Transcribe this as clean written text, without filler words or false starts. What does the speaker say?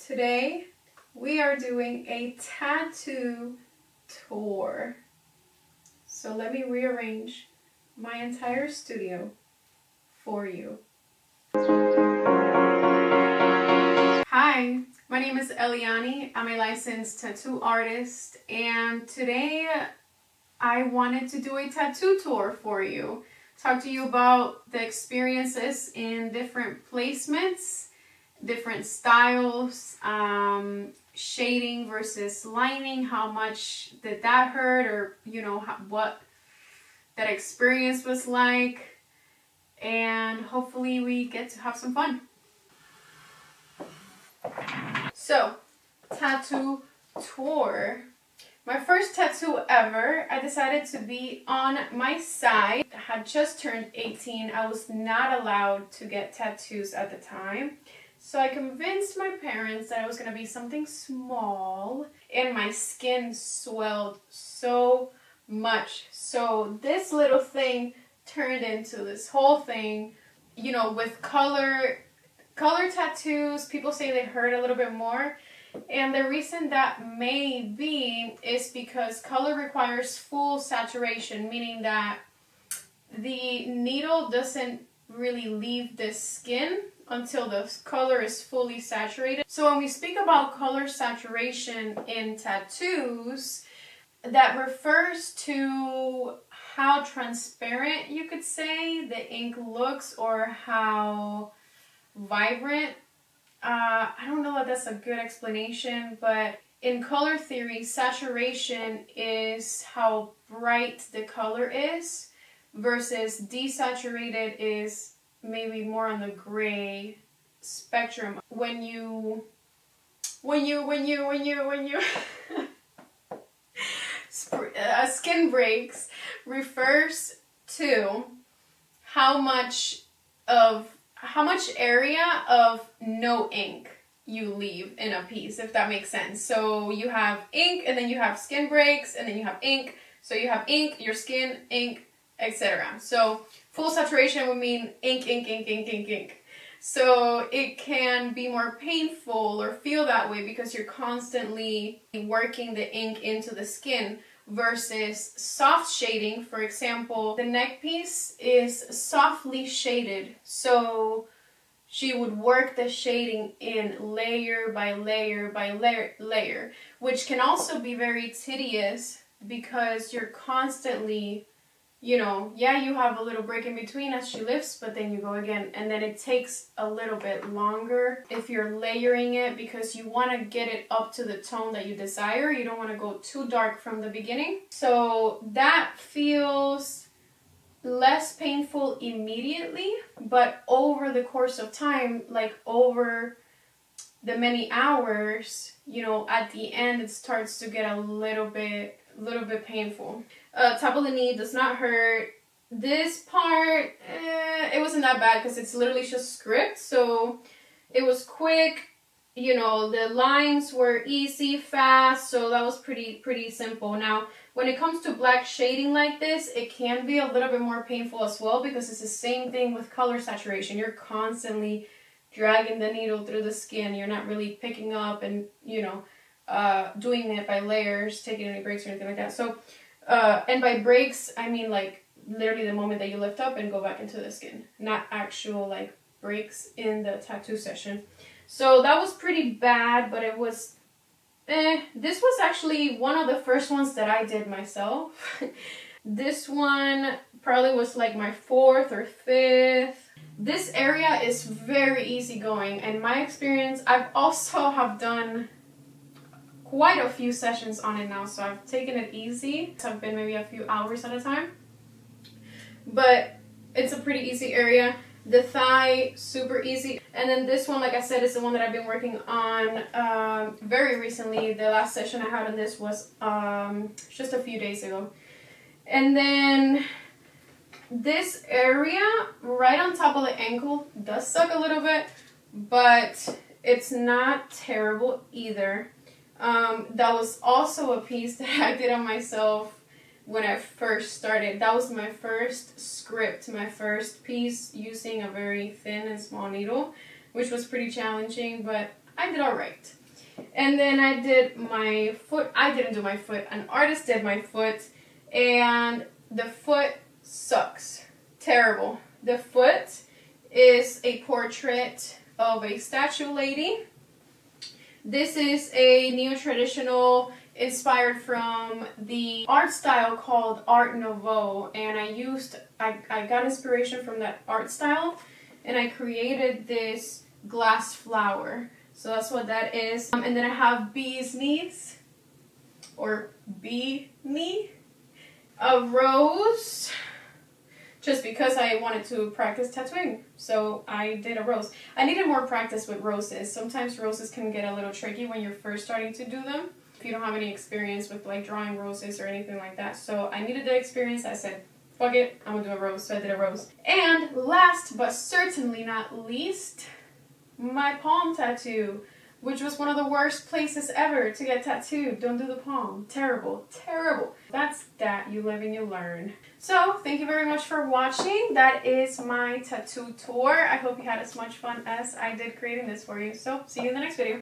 Today we are doing a tattoo tour. So let me rearrange my entire studio for you. Hi, my name is Eliani. I'm a licensed tattoo artist, and today I wanted to do a tattoo tour for you. Talk to you about the experiences in different placements, different styles, shading versus lining, how much did that hurt, or what that experience was like, and hopefully we get to have some fun. So, tattoo tour. My first tattoo ever, I decided to be on my side. I had just turned 18. I was not allowed to get tattoos at the time. So I convinced my parents that it was going to be something small, and my skin swelled so much. So this little thing turned into this whole thing, with color tattoos. People say they hurt a little bit more. And the reason that may be is because color requires full saturation, meaning that the needle doesn't really leave the skin until the color is fully saturated. So when we speak about color saturation in tattoos, that refers to how transparent, you could say, the ink looks, or how vibrant. I don't know if that's a good explanation, but in color theory, saturation is how bright the color is, versus desaturated is maybe more on the gray spectrum. When you skin breaks refers to how much area of no ink you leave in a piece, if that makes sense. So you have ink, and then you have skin breaks, and then you have ink. So you have ink, your skin, ink, etc. So full saturation would mean ink, ink, ink, ink, ink, ink. So it can be more painful or feel that way because you're constantly working the ink into the skin, versus soft shading. For example, the neck piece is softly shaded. So she would work the shading in layer by layer by layer, which can also be very tedious because you're constantly, you have a little break in between as she lifts, but then you go again, and then it takes a little bit longer if you're layering it, because you want to get it up to the tone that you desire. You don't want to go too dark from the beginning. So that feels less painful immediately, but over the course of time, like over the many hours, at the end it starts to get a little bit painful. Top of the knee does not hurt. This part, it wasn't that bad because it's literally just script, so it was quick. The lines were easy, fast, so that was pretty simple. Now, when it comes to black shading like this, it can be a little bit more painful as well, because it's the same thing with color saturation. You're constantly dragging the needle through the skin. You're not really picking up and, doing it by layers, taking any breaks or anything like that. So, and by breaks, I mean like literally the moment that you lift up and go back into the skin, not actual like breaks in the tattoo session. So that was pretty bad, but it was, this was actually one of the first ones that I did myself. This one probably was like my 4th or 5th. This area is very easygoing, and my experience, I've also have done quite a few sessions on it now, so I've taken it easy. So I've been maybe a few hours at a time, but it's a pretty easy area. The thigh, super easy. And then this one, like I said, is the one that I've been working on very recently. The last session I had on this was just a few days ago. And then this area right on top of the ankle does suck a little bit, but it's not terrible either. That was also a piece that I did on myself when I first started. That was my first script, my first piece using a very thin and small needle, which was pretty challenging, but I did alright. And then I did my foot. I didn't do my foot. An artist did my foot. And the foot sucks. Terrible. The foot is a portrait of a statue lady. This is a neo-traditional inspired from the art style called Art Nouveau, and I got inspiration from that art style, and I created this glass flower. So that's what that is. And then I have bee's knees, or bee knee, a rose, just because I wanted to practice tattooing. So I did a rose. I needed more practice with roses. Sometimes roses can get a little tricky when you're first starting to do them, if you don't have any experience with like drawing roses or anything like that. So I needed the experience. I said, fuck it, I'm gonna do a rose. So I did a rose. And last but certainly not least, my palm tattoo, which was one of the worst places ever to get tattooed. Don't do the palm. Terrible, terrible. That's that. You live and you learn. So, thank you very much for watching. That is my tattoo tour. I hope you had as much fun as I did creating this for you. So, see you in the next video.